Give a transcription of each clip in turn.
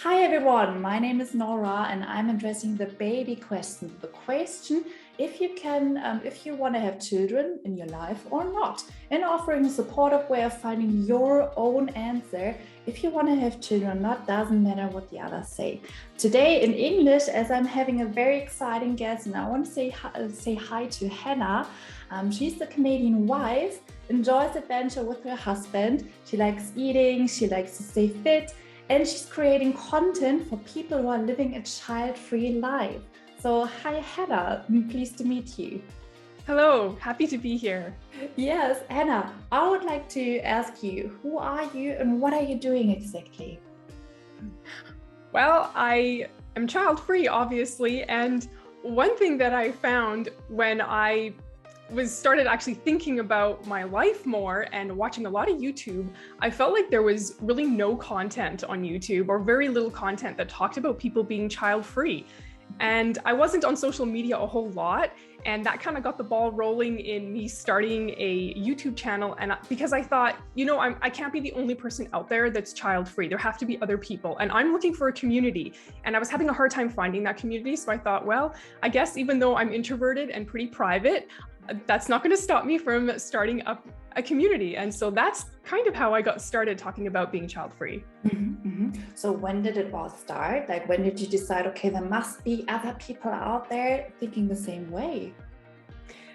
Hi everyone, my name is Nora and I'm addressing the baby question. The question if you want to have children in your life or not, and offering a supportive way of finding your own answer. If you want to have children or not, doesn't matter what the others say. Today in English, as I'm having a very exciting guest, and I want to say hi to Hannah. She's the Canadian wife, enjoys adventure with her husband. She likes eating, she likes to stay fit, and she's creating content for people who are living a child-free life. So hi Hannah, I'm pleased to meet you. Hello, happy to be here. Yes, Hannah, I would like to ask you, who are you and what are you doing exactly? Well, I am child-free, obviously, and one thing that I found when I started actually thinking about my life more and watching a lot of YouTube, I felt like there was really no content on YouTube or very little content that talked about people being child-free. And I wasn't on social media a whole lot, and that kind of got the ball rolling in me starting a YouTube channel. And because I thought, I can't be the only person out there that's child-free. There have to be other people, and I'm looking for a community. And I was having a hard time finding that community. So I thought, well, I guess even though I'm introverted and pretty private, that's not going to stop me from starting up a community. And so that's kind of how I got started talking about being child-free. So when did it all start? Like, when did you decide, okay, there must be other people out there thinking the same way?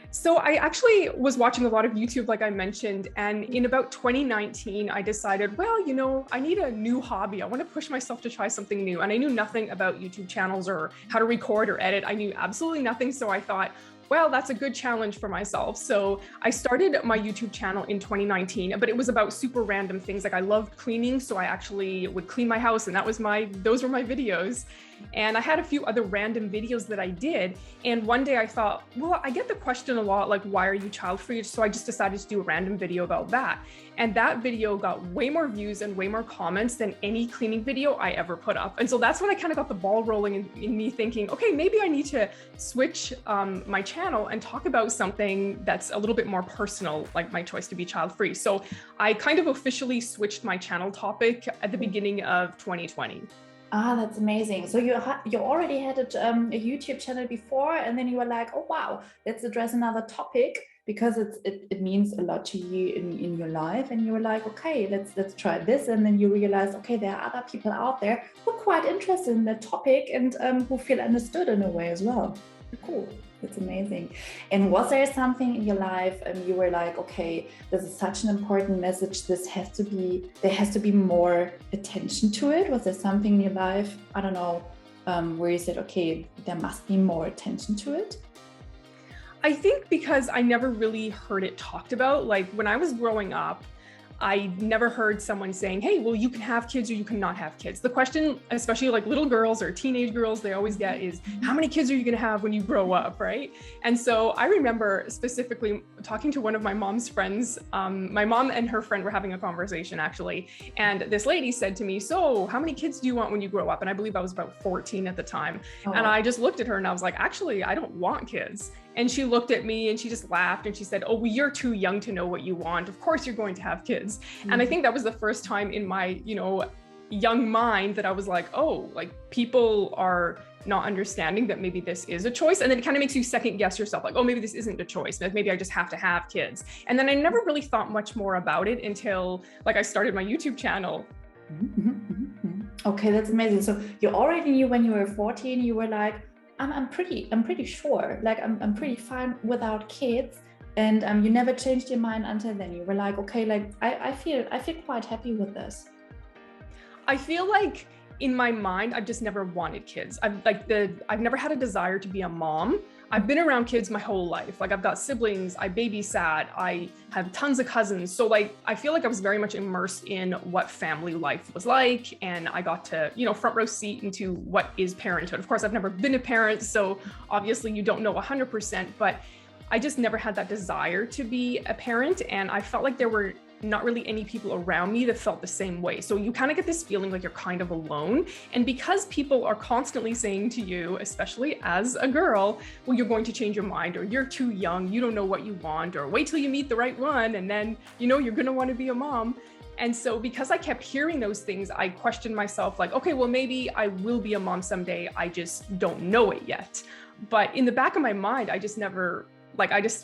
So I actually was watching a lot of YouTube, like I mentioned, and in about 2019, I decided, well, I need a new hobby. I want to push myself to try something new. And I knew nothing about YouTube channels or how to record or edit. I knew absolutely nothing. So I thought, well, that's a good challenge for myself. So I started my YouTube channel in 2019, but it was about super random things. Like I loved cleaning, so I actually would clean my house, and those were my videos. And I had a few other random videos that I did. And one day I thought, well, I get the question a lot, like, why are you child-free? So I just decided to do a random video about that. And that video got way more views and way more comments than any cleaning video I ever put up. And so that's when I kind of got the ball rolling in me thinking, okay, maybe I need to switch my channel and talk about something that's a little bit more personal, like my choice to be child-free. So I kind of officially switched my channel topic at the beginning of 2020. Ah, that's amazing. So you already had a YouTube channel before, and then you were like, oh wow, let's address another topic because it means a lot to you in your life, and you were like, okay, let's try this, and then you realize, okay, there are other people out there who are quite interested in the topic and who feel understood in a way as well. Cool. That's amazing. And was there something in your life and you were like, okay, this is such an important message, there has to be more attention to it? Was there something in your life, I don't know, where you said, okay, there must be more attention to it? I think because I never really heard it talked about. Like when I was growing up, I never heard someone saying, hey, well, you can have kids or you cannot have kids. The question, especially like little girls or teenage girls, they always get is, how many kids are you going to have when you grow up, right? And so I remember specifically talking to one of my mom's friends. My mom and her friend were having a conversation actually. And this lady said to me, so how many kids do you want when you grow up? And I believe I was about 14 at the time. Oh. And I just looked at her and I was like, actually, I don't want kids. And she looked at me and she just laughed and she said, oh, well, you're too young to know what you want. Of course you're going to have kids. Mm-hmm. And I think that was the first time in my, young mind that I was like, oh, like people are not understanding that maybe this is a choice. And then it kind of makes you second guess yourself, like, oh, maybe this isn't a choice. Maybe I just have to have kids. And then I never really thought much more about it until like I started my YouTube channel. Okay, that's amazing. So you already knew when you were 14, you were like, I'm pretty sure, like I'm pretty fine without kids, and you never changed your mind until then. You were like, okay, like I feel quite happy with this. I feel like in my mind, I've just never wanted kids. I've never had a desire to be a mom. I've been around kids my whole life. Like I've got siblings, I babysat, I have tons of cousins. So like, I feel like I was very much immersed in what family life was like. And I got to, front row seat into what is parenthood. Of course, I've never been a parent. So obviously you don't know 100%, but I just never had that desire to be a parent. And I felt like there were not really any people around me that felt the same way. So you kind of get this feeling like you're kind of alone. And because people are constantly saying to you, especially as a girl, well, you're going to change your mind, or you're too young, you don't know what you want, or wait till you meet the right one, and then, you're going to want to be a mom. And so because I kept hearing those things, I questioned myself like, okay, well, maybe I will be a mom someday. I just don't know it yet. But in the back of my mind, I just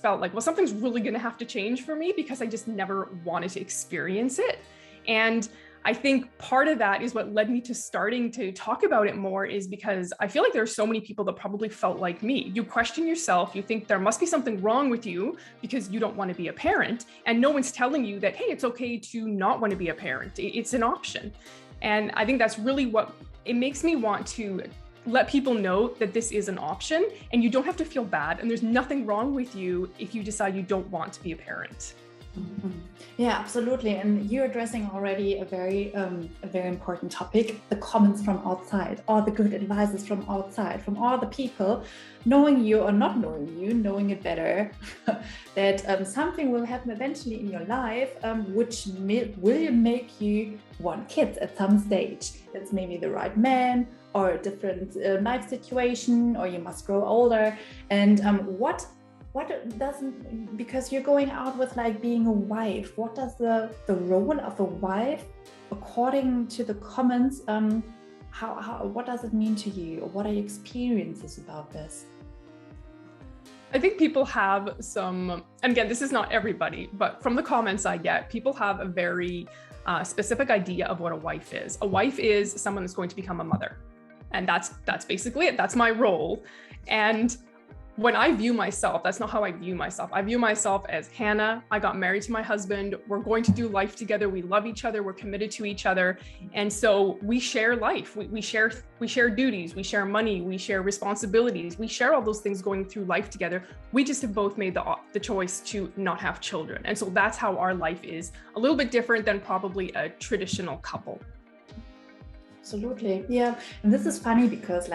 felt like, well, something's really going to have to change for me because I just never wanted to experience it. And I think part of that is what led me to starting to talk about it more, is because I feel like there are so many people that probably felt like me. You question yourself, you think there must be something wrong with you because you don't want to be a parent, and no one's telling you that, hey, it's okay to not want to be a parent. It's an option. And I think that's really what it makes me want to let people know that this is an option and you don't have to feel bad. And there's nothing wrong with you if you decide you don't want to be a parent. Mm-hmm. Yeah, absolutely. And you're addressing already a very important topic, the comments from outside, all the good advices from outside, from all the people, knowing you or not knowing you, knowing it better, that something will happen eventually in your life, which will make you want kids at some stage. It's maybe the right man or a different life situation, or you must grow older. And what doesn't, because you're going out with like being a wife, what does the role of a wife, according to the comments, what does it mean to you, or what are your experiences about this? I think people have some, and again, this is not everybody, but from the comments I get, people have a very specific idea of what a wife is. A wife is someone that's going to become a mother. And that's basically it. That's my role. And when I view myself, that's not how I view myself. I view myself as Hannah. I got married to my husband. We're going to do life together. We love each other. We're committed to each other. And so we share life. We share duties. We share money. We share responsibilities. We share all those things going through life together. We just have both made the choice to not have children. And so that's how our life is a little bit different than probably a traditional couple. Absolutely. Yeah. And this is funny because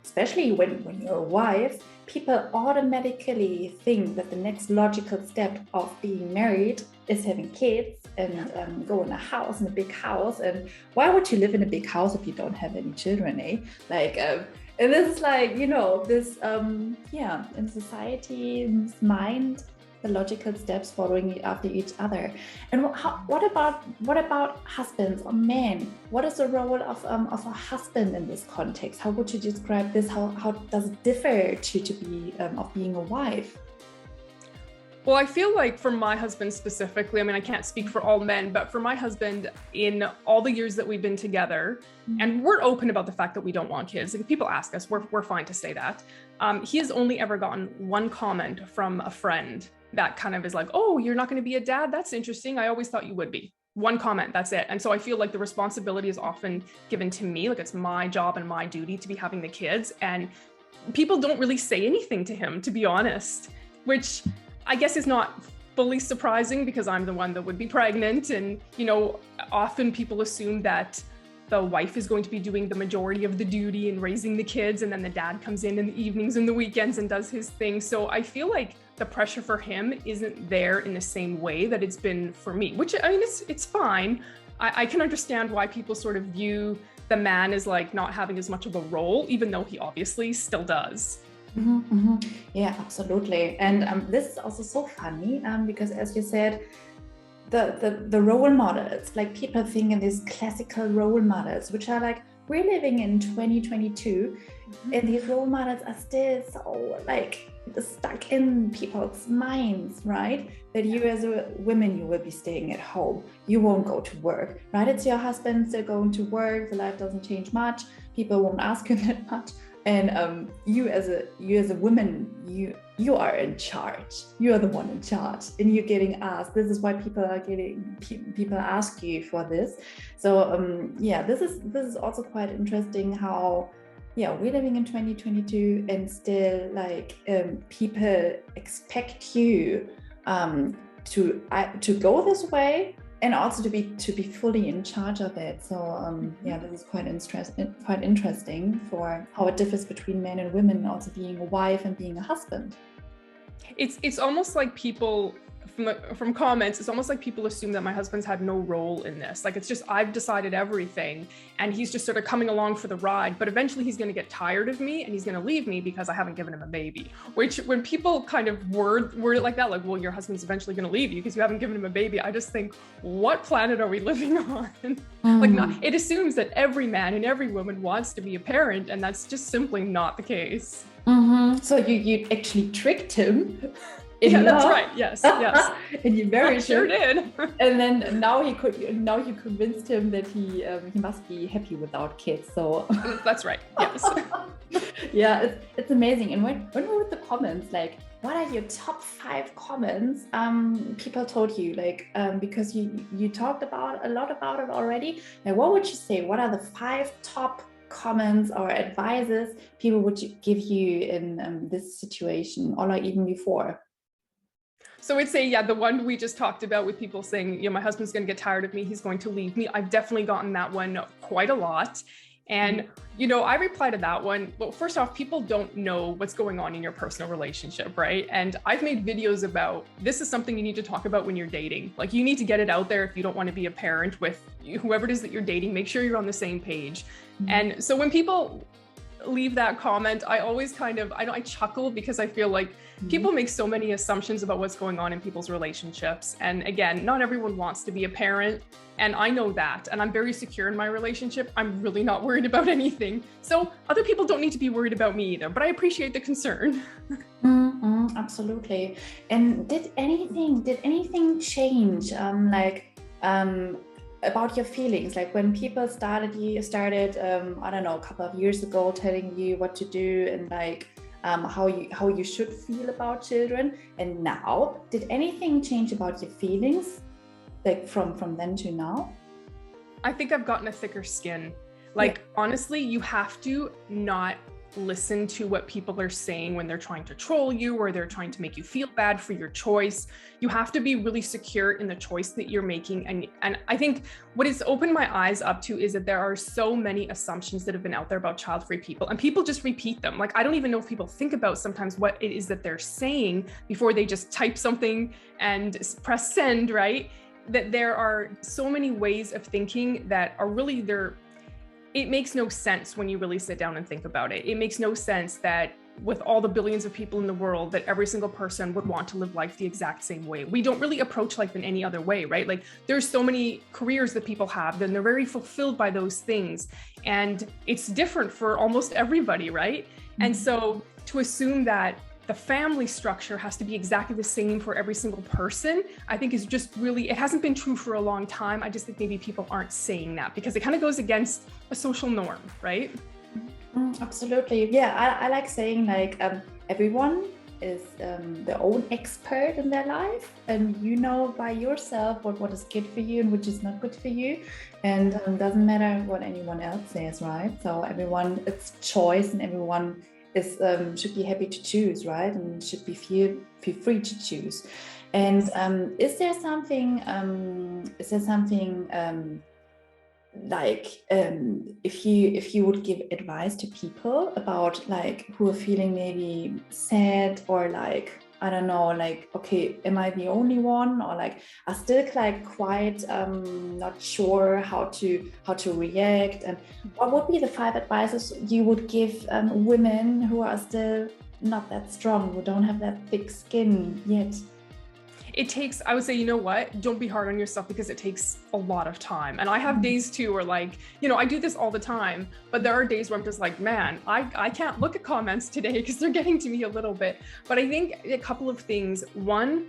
especially when you're a wife, people automatically think that the next logical step of being married is having kids and go in a house, in a big house. And why would you live in a big house if you don't have any children, eh? And this is in society, in this mind, the logical steps following after each other. And what about husbands or men? What is the role of a husband in this context? How would you describe this? How does it differ to be of being a wife? Well, I feel like for my husband specifically, I mean, I can't speak for all men, but for my husband, in all the years that we've been together, and we're open about the fact that we don't want kids. If people ask us, we're fine to say that. He has only ever gotten one comment from a friend that kind of is like, oh, you're not going to be a dad? That's interesting. I always thought you would be. One comment, that's it. And so I feel like the responsibility is often given to me, like it's my job and my duty to be having the kids. And people don't really say anything to him, to be honest, which I guess is not fully surprising because I'm the one that would be pregnant. And, often people assume that the wife is going to be doing the majority of the duty and raising the kids. And then the dad comes in the evenings and the weekends and does his thing. So I feel like the pressure for him isn't there in the same way that it's been for me, which I mean, it's fine. I can understand why people sort of view the man as like not having as much of a role, even though he obviously still does. Mm-hmm, mm-hmm. Yeah, absolutely. And this is also so funny because, as you said, the role models, like people think in these classical role models, which are like, we're living in 2022, and these role models are still so stuck in people's minds, right? That you as a woman, you will be staying at home. You won't go to work, right? It's your husband still going to work. The life doesn't change much. People won't ask you that much. And you as a woman, you are in charge. You are the one in charge, and you're getting asked. This is why people ask you for this. So this is also quite interesting how we're living in 2022 and still people expect you to go this way. And also to be fully in charge of it. So this is quite interesting for how it differs between men and women, also being a wife and being a husband. It's almost like people from comments, it's almost like people assume that my husband's had no role in this. Like, it's just, I've decided everything and he's just sort of coming along for the ride, but eventually he's going to get tired of me and he's going to leave me because I haven't given him a baby. Which, when people kind of word it like that, like, well, your husband's eventually going to leave you because you haven't given him a baby, I just think, what planet are we living on? Like, it assumes that every man and every woman wants to be a parent, and that's just simply not the case. So you actually tricked him. Yeah, that's right. Yes. And you very sure did. And then now you convinced him that he must be happy without kids. So that's right. Yes. Yeah, it's amazing. And when we were with the comments, like, what are your top 5 comments people told you, like, because you talked a lot about it already. Like, what would you say? What are the 5 top comments or advices people would give you in this situation, or like even before? So I'd say, yeah, the one we just talked about with people saying, my husband's going to get tired of me, he's going to leave me. I've definitely gotten that one quite a lot. And, I reply to that one. Well, first off, people don't know what's going on in your personal relationship, right? And I've made videos about, this is something you need to talk about when you're dating. Like, you need to get it out there if you don't want to be a parent with whoever it is that you're dating. Make sure you're on the same page. And so when people leave that comment, I always I chuckle, because I feel like people make so many assumptions about what's going on in people's relationships. And again, not everyone wants to be a parent. And I know that, and I'm very secure in my relationship. I'm really not worried about anything. So other people don't need to be worried about me either, but I appreciate the concern. Absolutely. And did anything change, about your feelings? Like, when people started, I don't know, a couple of years ago, telling you what to do and like how you should feel about children, and now, did anything change about your feelings, like from then to now? I think I've gotten a thicker skin. Like, honestly, you have to not listen to what people are saying when they're trying to troll you or they're trying to make you feel bad for your choice. You have to be really secure in the choice that you're making. And I think what it's opened my eyes up to is that there are so many assumptions that have been out there about child-free people, and people just repeat them. Like, I don't even know if people think about sometimes what it is that they're saying before they just type something and press send, right? That there are so many ways of thinking that are really it makes no sense when you really sit down and think about it. It makes no sense that with all the billions of people in the world, that every single person would want to live life the exact same way. We don't really approach life in any other way, right? Like, there's so many careers that people have, and they're very fulfilled by those things. And it's different for almost everybody, right? And so to assume that the family structure has to be exactly the same for every single person, I think is just really, it hasn't been true for a long time. I just think maybe people aren't saying that because it kind of goes against a social norm, right? Absolutely. Yeah, I like saying, like, everyone is their own expert in their life, and you know by yourself what is good for you and which is not good for you, and doesn't matter what anyone else says, right? So everyone, it's choice, and everyone should be happy to choose, right? And should be feel free to choose. And is there something like, if you would give advice to people about, like, who are feeling maybe sad, or like, I don't know, like, okay, am I the only one, or like are still like quite not sure how to react, and what would be the 5 advices you would give women who are still not that strong, who don't have that thick skin yet? It takes, I would say, you know what, don't be hard on yourself, because it takes a lot of time. And I have days too where, like, I do this all the time, but there are days where I'm just like, man, I can't look at comments today because they're getting to me a little bit. But I think a couple of things. One,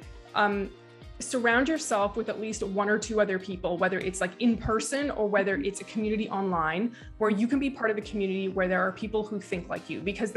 surround yourself with at least 1 or 2 other people, whether it's like in person or whether it's a community online, where you can be part of the community where there are people who think like you, because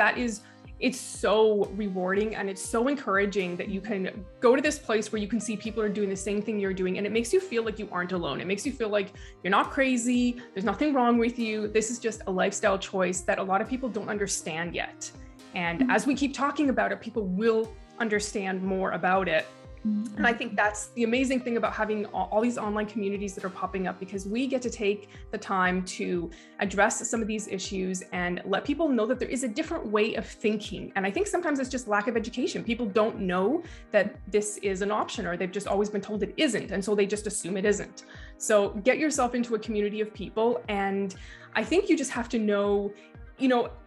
it's so rewarding and it's so encouraging that you can go to this place where you can see people are doing the same thing you're doing, and it makes you feel like you aren't alone. It makes you feel like you're not crazy, there's nothing wrong with you. This is just a lifestyle choice that a lot of people don't understand yet. And as we keep talking about it, people will understand more about it. And I think that's the amazing thing about having all these online communities that are popping up, because we get to take the time to address some of these issues and let people know that there is a different way of thinking. And I think sometimes it's just lack of education. People don't know that this is an option, or they've just always been told it isn't. And so they just assume it isn't. So get yourself into a community of people. And I think you just have to know,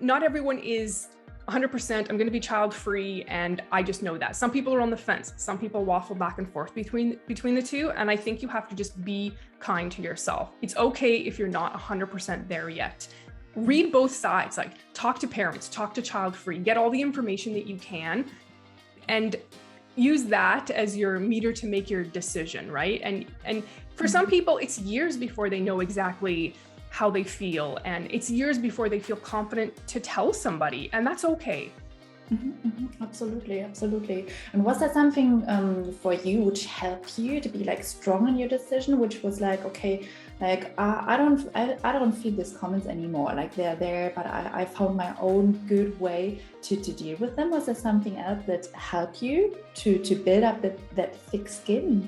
not everyone is 100%, I'm going to be child-free, and I just know that. Some people are on the fence. Some people waffle back and forth between the two. And I think you have to just be kind to yourself. It's okay if you're not 100% there yet. Read both sides, like talk to parents, talk to child-free, get all the information that you can, and use that as your meter to make your decision, right? And for some people, it's years before they know exactly how they feel, and it's years before they feel confident to tell somebody, and that's okay. Absolutely. And was there something for you which helped you to be like strong in your decision, which was like, okay, like I don't feel these comments anymore, like they're there, but I found my own good way to deal with them? Was there something else that helped you to build up that thick skin?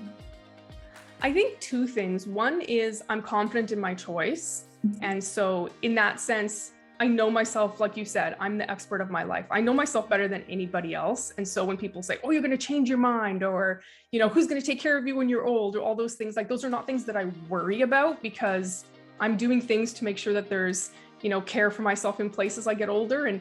I think two things. One is I'm confident in my choice. And so in that sense, I know myself, like you said, I'm the expert of my life. I know myself better than anybody else. And so when people say, oh, you're going to change your mind, or, who's going to take care of you when you're old, or all those things, like those are not things that I worry about, because I'm doing things to make sure that there's, care for myself in place as I get older. And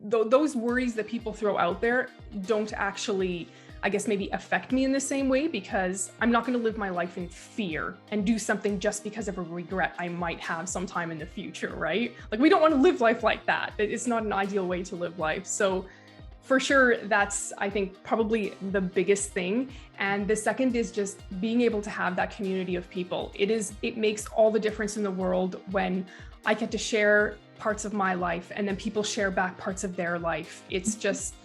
those worries that people throw out there don't actually, I guess, maybe affect me in the same way, because I'm not going to live my life in fear and do something just because of a regret I might have sometime in the future, right? Like, we don't want to live life like that. It's not an ideal way to live life. So for sure, that's, I think, probably the biggest thing. And the second is just being able to have that community of people. It makes all the difference in the world when I get to share parts of my life and then people share back parts of their life. It's just,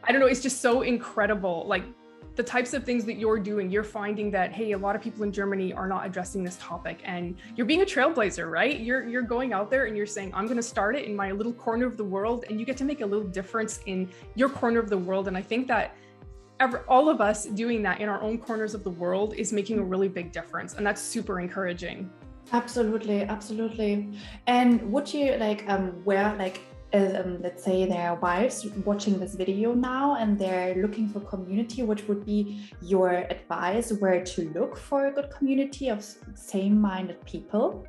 I don't know, it's just so incredible. Like the types of things that you're doing, you're finding that, hey, a lot of people in Germany are not addressing this topic, and you're being a trailblazer, right? You're going out there and you're saying, I'm going to start it in my little corner of the world, and you get to make a little difference in your corner of the world. And I think that all of us doing that in our own corners of the world is making a really big difference. And that's super encouraging. Absolutely. And would you let's say there are wives watching this video now and they're looking for community, which would be your advice where to look for a good community of same-minded people?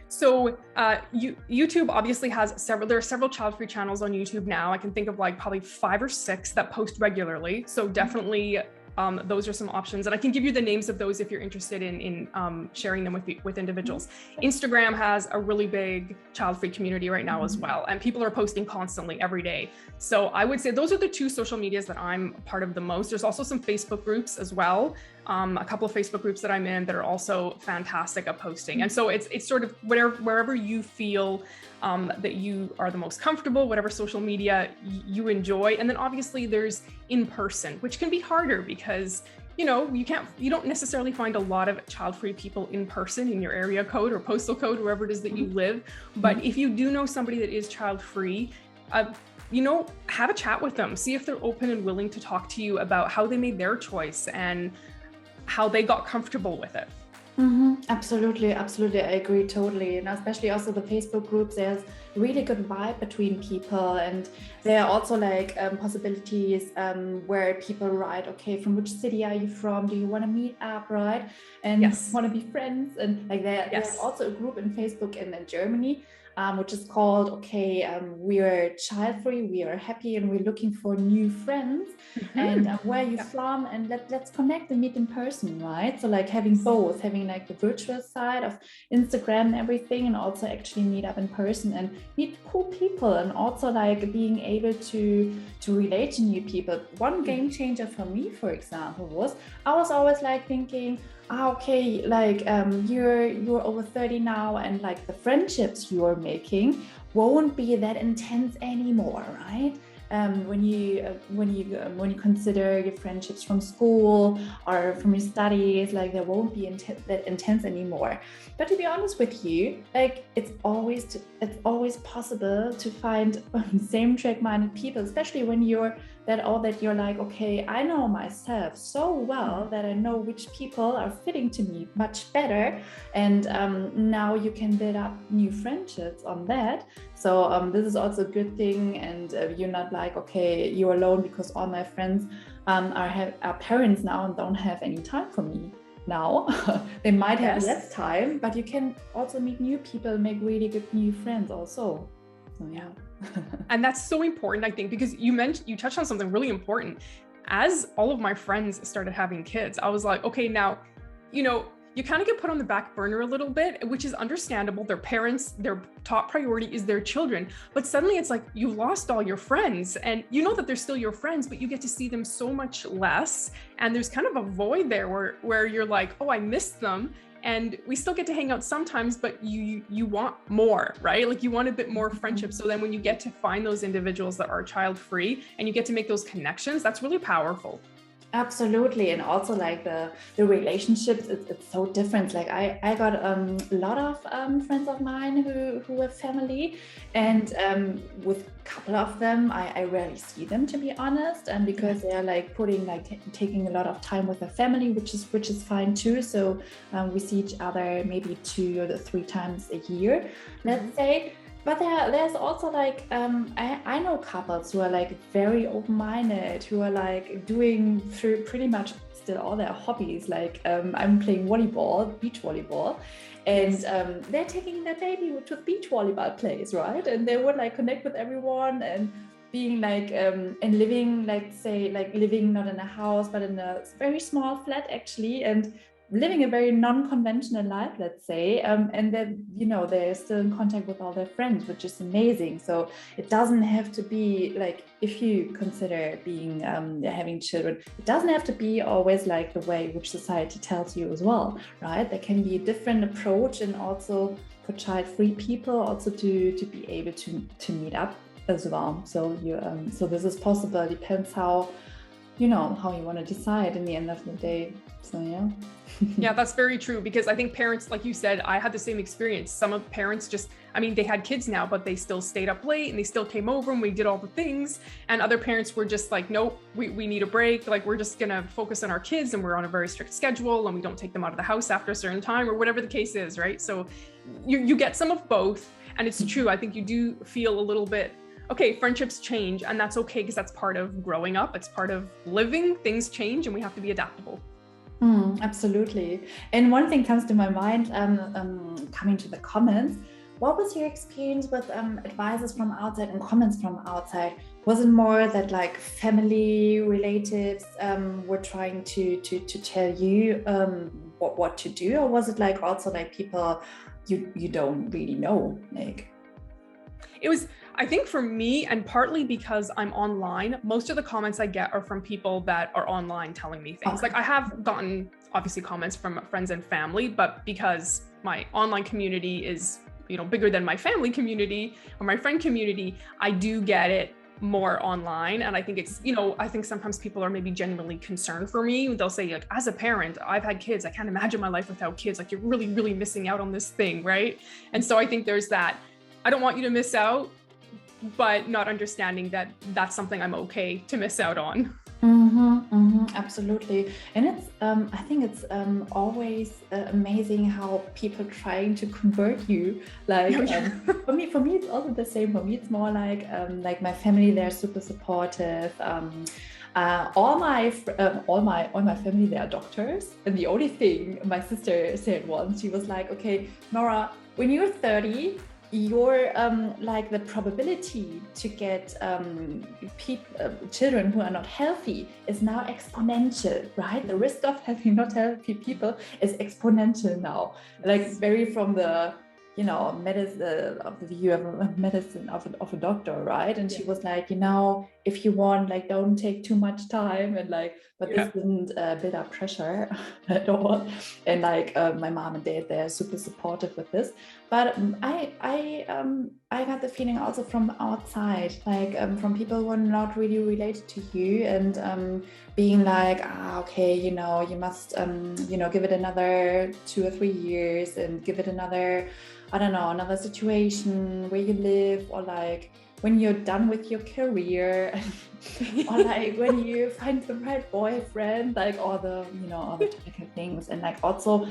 So YouTube obviously has there are several child-free channels on YouTube now. I can think of like probably 5 or 6 that post regularly. So definitely those are some options, and I can give you the names of those if you're interested in sharing them with individuals. Instagram has a really big child-free community right now as well, and people are posting constantly every day. So I would say those are the 2 social medias that I'm part of the most. There's also some Facebook groups as well, a couple of Facebook groups that I'm in that are also fantastic at posting. And so it's sort of wherever you feel that you are the most comfortable, whatever social media you enjoy. And then obviously there's in person, which can be harder because you don't necessarily find a lot of child-free people in person in your area code or postal code, wherever it is that you live. But if you do know somebody that is child-free, have a chat with them, see if they're open and willing to talk to you about how they made their choice and how they got comfortable with it. Absolutely. I agree totally. And especially also the Facebook groups, there's really good vibe between people. And there are also like possibilities where people write, okay, from which city are you from? Do you want to meet up, right? And want to be friends? And like there's also a group in Facebook in Germany, which is called, we are child-free, we are happy, and we're looking for new friends. And where are you from? And let's connect and meet in person, right? So like having both, having like the virtual side of Instagram and everything, and also actually meet up in person and meet cool people, and also like being able to relate to new people. One game changer for me, for example, was I was always like thinking, you're over 30 now, and like the friendships you're making won't be that intense anymore, right? When you consider your friendships from school or from your studies, like they won't be that intense anymore. But to be honest with you, like it's always possible to find same track-minded people, especially when you're that you're like, okay, I know myself so well that I know which people are fitting to me much better, and now you can build up new friendships on that. So this is also a good thing, and you're not like, okay, you're alone because all my friends are parents now and don't have any time for me now. They might have less time, but you can also meet new people, make really good new friends also. So yeah. And that's so important, I think, because you touched on something really important. As all of my friends started having kids, I was like, okay, now, you kind of get put on the back burner a little bit, which is understandable. Their parents, their top priority is their children. But suddenly it's like you lost all your friends, and you know that they're still your friends, but you get to see them so much less. And there's kind of a void there where you're like, oh, I missed them. And we still get to hang out sometimes, but you want more, right? Like you want a bit more friendship. So then when you get to find those individuals that are child-free and you get to make those connections, that's really powerful. Absolutely. And also like the relationships, it's so different. Like I got a lot of friends of mine who have family, and with a couple of them I rarely see them, to be honest, and because they're like taking a lot of time with their family, which is fine too. So we see each other maybe 2 or 3 times a year, let's say. But there's also like, I know couples who are like very open-minded, who are like doing through pretty much still all their hobbies. Like I'm playing volleyball, beach volleyball, and they're taking their baby to beach volleyball place, right? And they would like connect with everyone and being like, and living, like say, like living not in a house, but in a very small flat actually, and living a very non-conventional life, let's say, and then they're still in contact with all their friends, which is amazing. So it doesn't have to be like, if you consider being having children, it doesn't have to be always like the way which society tells you as well, right? There can be a different approach, and also for child-free people also to be able to meet up as well. So so this is possible. It depends how you want to decide in the end of the day. So yeah. Yeah, that's very true, because I think parents, like you said, I had the same experience. Some of parents they had kids now, but they still stayed up late and they still came over and we did all the things. And other parents were just like, nope, we need a break. Like we're just gonna focus on our kids, and we're on a very strict schedule, and we don't take them out of the house after a certain time, or whatever the case is, right? So you get some of both. And it's true, I think you do feel a little bit, okay, friendships change, and that's okay, because that's part of growing up. It's part of living. Things change and we have to be adaptable. Absolutely. And one thing comes to my mind, coming to the comments. What was your experience with advices from outside and comments from outside? Was it more that like family relatives were trying to tell you what to do, or was it like also like people you don't really know? Like, it was, I think for me, and partly because I'm online, most of the comments I get are from people that are online telling me things. Like I have gotten obviously comments from friends and family, but because my online community is, bigger than my family community or my friend community, I do get it more online. And I think it's, I think sometimes people are maybe genuinely concerned for me. They'll say like, as a parent, I've had kids, I can't imagine my life without kids. Like you're really, really missing out on this thing, right? And so I think there's that. I don't want you to miss out, but not understanding that that's something I'm okay to miss out on. Absolutely. And it's, I think it's always amazing how people trying to convert you. Like for me, it's also the same. For me, it's more like my family, they're super supportive. All my family, they are doctors. And the only thing my sister said once, she was like, okay, Nora, when you're 30, your like the probability to get children who are not healthy is now exponential, right? The risk of having not healthy people is exponential now, like very from the medicine of the view of medicine of a doctor, right? And she was like, if you want, like, don't take too much time, and like, but this didn't build up pressure at all. And like my mom and dad, they're super supportive with this. But I got the feeling also from outside, like from people who are not really related to you, and being like, okay, you must give it another 2 or 3 years, and give it another, I don't know, another situation where you live, or like when you're done with your career, or like when you find the right boyfriend, like all the technical things. And like also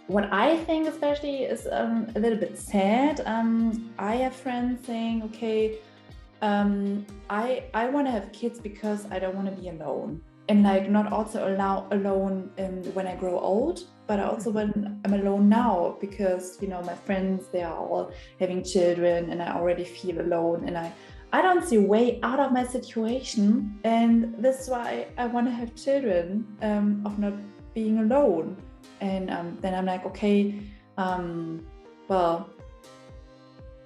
what I think especially is a little bit sad. I have friends saying, okay, I want to have kids because I don't want to be alone, and like not also alone when I grow old, but also when I'm alone now, because my friends, they are all having children and I already feel alone, and I don't see a way out of my situation, and this is why I want to have children, of not being alone. And then I'm like, okay, well,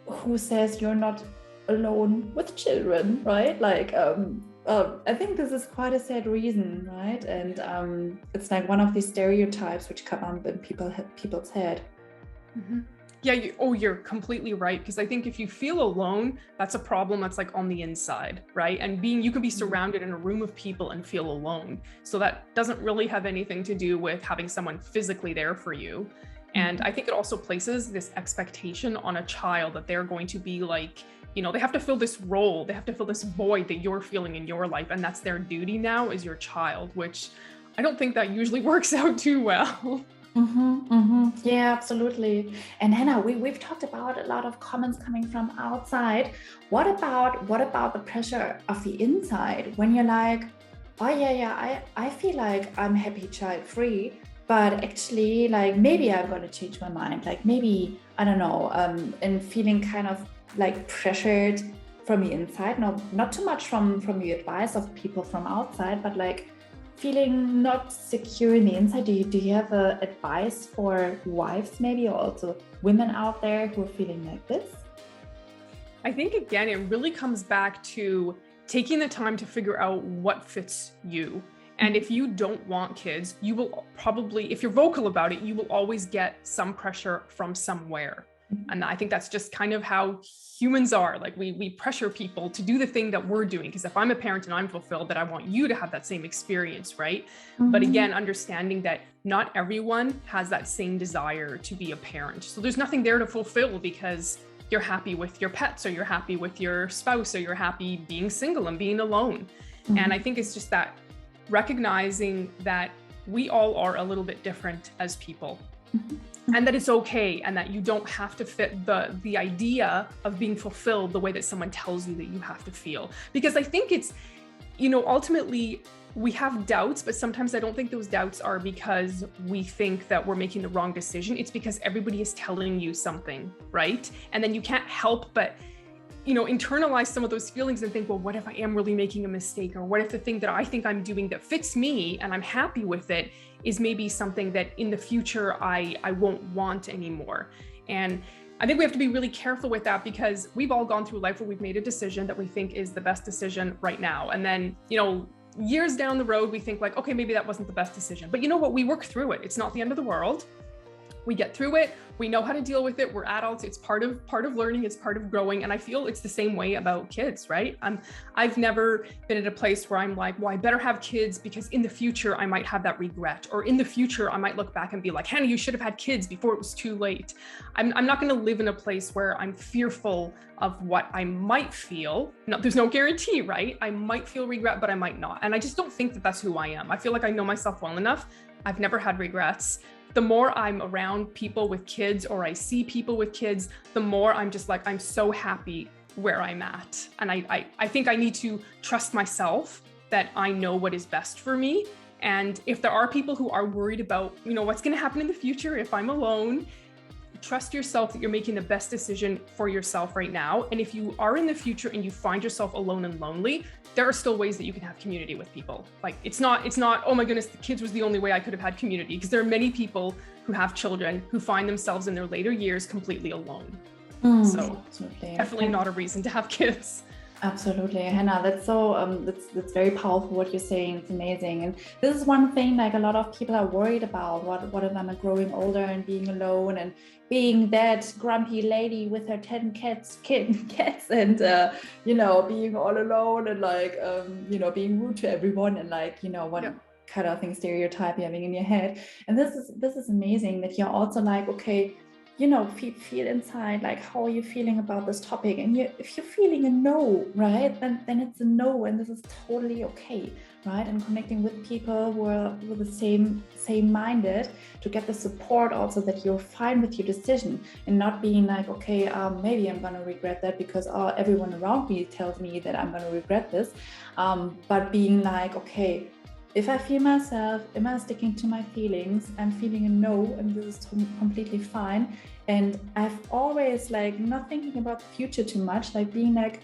who says you're not alone with children, right? Like I think this is quite a sad reason, right? And it's like one of these stereotypes which come up in people's head. Mm-hmm. Yeah, you're completely right, because I think if you feel alone, that's a problem that's like on the inside, right? And you can be surrounded in a room of people and feel alone. So that doesn't really have anything to do with having someone physically there for you. And I think it also places this expectation on a child that they're going to be like, they have to fill this role, they have to fill this void that you're feeling in your life. And that's their duty now as your child, which I don't think that usually works out too well. Yeah, absolutely. And Hannah, we've talked about a lot of comments coming from outside. What about the pressure of the inside, when you're like, oh yeah, I feel like I'm happy child free, but actually like maybe I'm going to change my mind, like maybe, I don't know, and feeling kind of like pressured from the inside, not too much from the advice of people from outside, but like feeling not secure in the inside. Do you have advice for wives maybe, or also women out there who are feeling like this? I think, again, it really comes back to taking the time to figure out what fits you. And if you don't want kids, you will probably, if you're vocal about it, you will always get some pressure from somewhere. And I think that's just kind of how humans are. Like we pressure people to do the thing that we're doing. Because if I'm a parent and I'm fulfilled, that I want you to have that same experience, right? But again, understanding that not everyone has that same desire to be a parent. So there's nothing there to fulfill because you're happy with your pets, or you're happy with your spouse, or you're happy being single and being alone. And I think it's just that recognizing that we all are a little bit different as people. And that it's okay, and that you don't have to fit the idea of being fulfilled the way that someone tells you that you have to feel. Because I think it's, ultimately we have doubts, but sometimes I don't think those doubts are because we think that we're making the wrong decision. It's because everybody is telling you something, right? And then you can't help but internalize some of those feelings and think, well, what if I am really making a mistake? Or what if the thing that I think I'm doing that fits me and I'm happy with it is maybe something that in the future I won't want anymore? And I think we have to be really careful with that, because we've all gone through life where we've made a decision that we think is the best decision right now. And then, years down the road, we think like, okay, maybe that wasn't the best decision. But you know what? We work through it. It's not the end of the world. We get through it. We know how to deal with it. We're adults. It's part of learning. It's part of growing. And I feel it's the same way about kids, right? I've never been at a place where I'm like, well, I better have kids because in the future I might have that regret, or in the future I might look back and be like, Hannah, you should have had kids before it was too late. I'm not going to live in a place where I'm fearful of what I might feel. No, there's no guarantee, right? I might feel regret, but I might not. And I just don't think that that's who I am. I feel like I know myself well enough. I've never had regrets. The more I'm around people with kids, or I see people with kids, the more I'm just like, I'm so happy where I'm at. And I think I need to trust myself that I know what is best for me. And if there are people who are worried about, what's going to happen in the future if I'm alone, trust yourself that you're making the best decision for yourself right now. And if you are in the future and you find yourself alone and lonely, there are still ways that you can have community with people. Like it's not, oh my goodness, the kids was the only way I could have had community, because there are many people who have children who find themselves in their later years completely alone. So absolutely. Definitely not a reason to have kids. Absolutely, Hannah. That's so that's very powerful what you're saying. It's amazing, and this is one thing like a lot of people are worried about. What if I'm growing older and being alone and being that grumpy lady with her 10 cats, and being all alone and like being rude to everyone, and like what kind of thing stereotype you're having in your head. And this is amazing that you're also like, okay, feel inside, like, how are you feeling about this topic? And if you're feeling a no, right, then it's a no, and this is totally okay, right? And connecting with people who are with the same minded, to get the support also that you're fine with your decision, and not being like, okay, maybe I'm gonna regret that because everyone around me tells me that I'm gonna regret this, but being like, okay, if I feel myself, am I sticking to my feelings? I'm feeling a no, and this is completely fine. And I've always, like, not thinking about the future too much, like being like,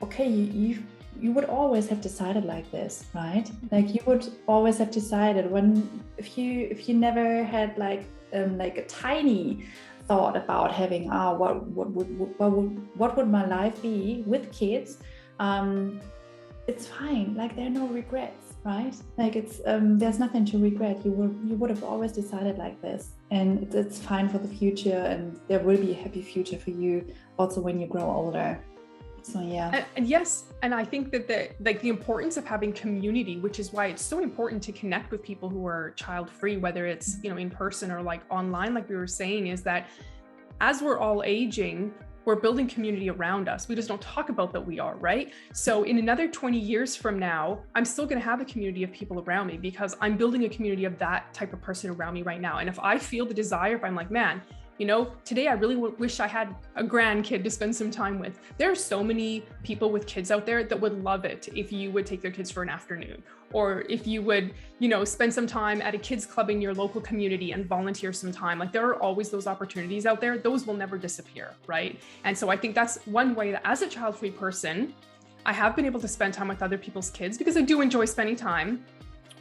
okay, you would always have decided like this, right? Like, you would always have decided if you never had like a tiny thought about having what would my life be with kids, it's fine. Like, there are no regrets, right? Like, it's there's nothing to regret. You would have always decided like this, and it's fine for the future, and there will be a happy future for you also when you grow older. So yeah. And yes, and I think that the importance of having community, which is why it's so important to connect with people who are child-free, whether it's in person or like online, like we were saying, is that as we're all aging, we're building community around us. We just don't talk about that we are, right? So in another 20 years from now, I'm still gonna have a community of people around me because I'm building a community of that type of person around me right now. And if I feel the desire, if I'm like, man, today I really wish I had a grandkid to spend some time with. There are so many people with kids out there that would love it if you would take their kids for an afternoon, or if you would, spend some time at a kids club in your local community and volunteer some time. Like, there are always those opportunities out there. Those will never disappear, right? And so I think that's one way that as a child-free person, I have been able to spend time with other people's kids, because I do enjoy spending time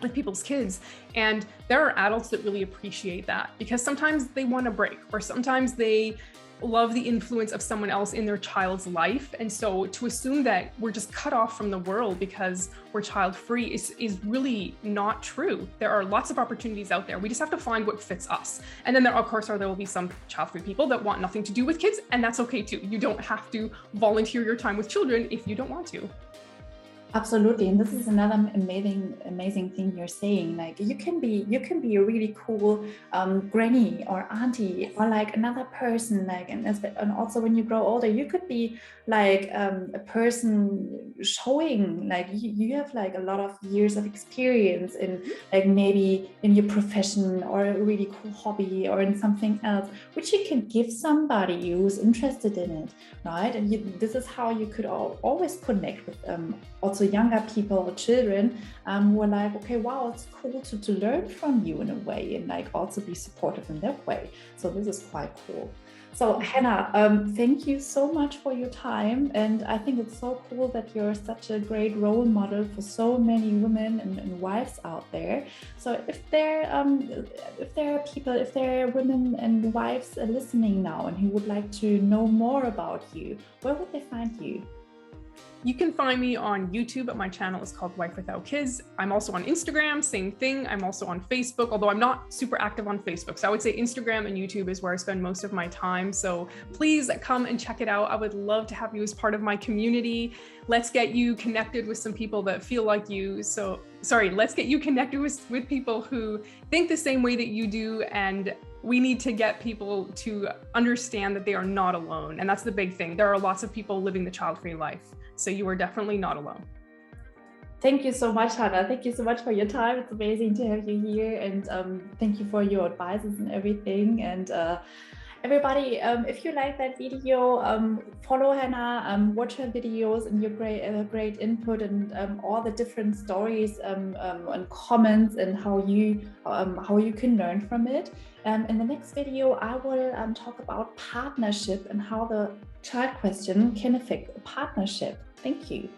with people's kids. And there are adults that really appreciate that, because sometimes they want a break, or sometimes they love the influence of someone else in their child's life. And so to assume that we're just cut off from the world because we're child-free is really not true. There are lots of opportunities out there. We just have to find what fits us. And then there will be some child-free people that want nothing to do with kids, and that's okay too. You don't have to volunteer your time with children if you don't want to. Absolutely. And this is another amazing thing you're saying. Like, you can be a really cool granny or auntie, or like another person, like, and also when you grow older, you could be like a person showing like you have like a lot of years of experience in, like, maybe in your profession or a really cool hobby or in something else, which you can give somebody who's interested in it, right? And this is how you could always connect with also younger people or children who are like, okay, wow, it's cool to learn from you in a way, and like also be supportive in that way. So this is quite cool. So Hannah, thank you so much for your time. And I think it's so cool that you're such a great role model for so many women and wives out there. So if there are women and wives listening now and who would like to know more about you, where would they find you? You can find me on YouTube. My channel is called Wife Without Kids. I'm also on Instagram, same thing. I'm also on Facebook, although I'm not super active on Facebook. So I would say Instagram and YouTube is where I spend most of my time. So please come and check it out. I would love to have you as part of my community. Let's get you connected with some people that feel like you. Let's get you connected with people who think the same way that you do. And we need to get people to understand that they are not alone. And that's the big thing. There are lots of people living the child-free life. So you are definitely not alone. Thank you so much, Hannah. Thank you so much for your time. It's amazing to have you here. And thank you for your advices and everything. And everybody, if you like that video, follow Hannah, watch her videos and your great input and all the different stories and comments and how you can learn from it. In the next video, I will talk about partnership and how the child question can affect a partnership. Thank you.